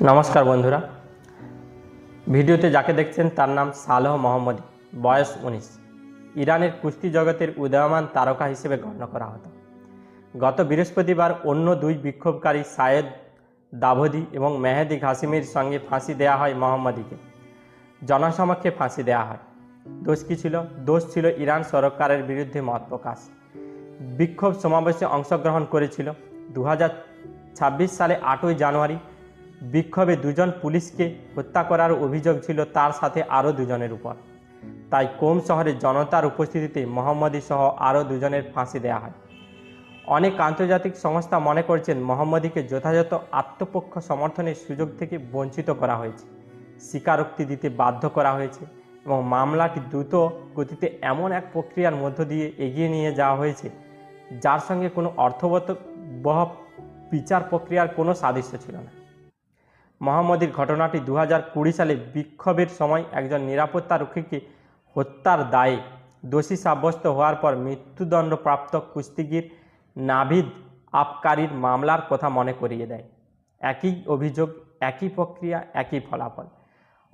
নমস্কার বন্ধুরা, ভিডিওতে যাকে দেখছেন তার নাম সালেহ মোহাম্মদী, বয়স 19। ইরানের কুস্তি জগতের উদীয়মান তারকা হিসেবে গণ্য করা হতো। গত বৃহস্পতিবার অন্য দুই বিক্ষোভকারী সায়েদ দাভোদি এবং মেহেদি ঘাসিমির সঙ্গে ফাঁসি দেওয়া হয় মোহাম্মদীকে। জনসমক্ষে ফাঁসি দেওয়া হয়। দোষ কী ছিল? দোষ ছিল ইরান সরকারের বিরুদ্ধে মত প্রকাশ। বিক্ষোভ সমাবেশে অংশগ্রহণ করেছিল। 2026 সালে 8ই জানুয়ারি বিক্ষোভে দুজন পুলিশকে হত্যা করার অভিযোগ ছিল তার সাথে আরও দুজনের উপর। তাই কোম শহরে জনতার উপস্থিতিতে মোহাম্মদী সহ আরও দুজনের ফাঁসি দেওয়া হয়। অনেক আন্তর্জাতিক সংস্থা মনে করছেন মোহাম্মদীকে যথাযথ আত্মপক্ষ সমর্থনের সুযোগ থেকে বঞ্চিত করা হয়েছে, স্বীকারোক্তি দিতে বাধ্য করা হয়েছে এবং মামলাটি দ্রুত গতিতে এমন এক প্রক্রিয়ার মধ্য দিয়ে এগিয়ে নিয়ে যাওয়া হয়েছে যার সঙ্গে কোনো অর্থবহ বিচার প্রক্রিয়ার কোনো সাদৃশ্য ছিল না। মোহাম্মদীর ঘটনাটি 2020 সালে বিক্ষোভের সময় একজন নিরাপত্তারক্ষীকে হত্যার দায়ে দোষী সাব্যস্ত হওয়ার পর মৃত্যুদণ্ডপ্রাপ্ত কুস্তিগির নাভিদ আফকারির মামলার কথা মনে করিয়ে দেয়। একই অভিযোগ, একই প্রক্রিয়া, একই ফলাফল।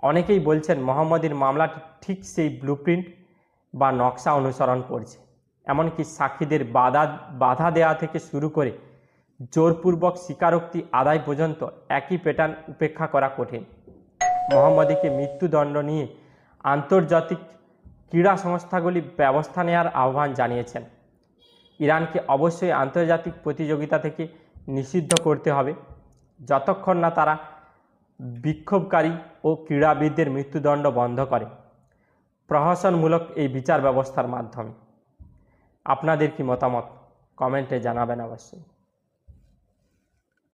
অনেকেই বলছেন মোহাম্মদীর মামলাটি ঠিক সেই ব্লুপ্রিন্ট বা নকশা অনুসরণ করছে। এমনকি সাক্ষীদের বাধা দেওয়া থেকে শুরু করে জোরপূর্বক স্বীকারোক্তি আদায় পর্যন্ত একই প্যাটার্ন উপেক্ষা করা কঠিন। মোহাম্মদীকে মৃত্যুদণ্ড নিয়ে আন্তর্জাতিক ক্রীড়া সংস্থাগুলি ব্যবস্থা নেওয়ার আহ্বান জানিয়েছেন। ইরানকে অবশ্যই আন্তর্জাতিক প্রতিযোগিতা থেকে নিষিদ্ধ করতে হবে যতক্ষণ না তারা বিক্ষোভকারী ও ক্রীড়াবিদদের মৃত্যুদণ্ড বন্ধ করে প্রহসনমূলক এই বিচার ব্যবস্থার মাধ্যমে। আপনাদের কি মতামত কমেন্টে জানাবেন অবশ্যই।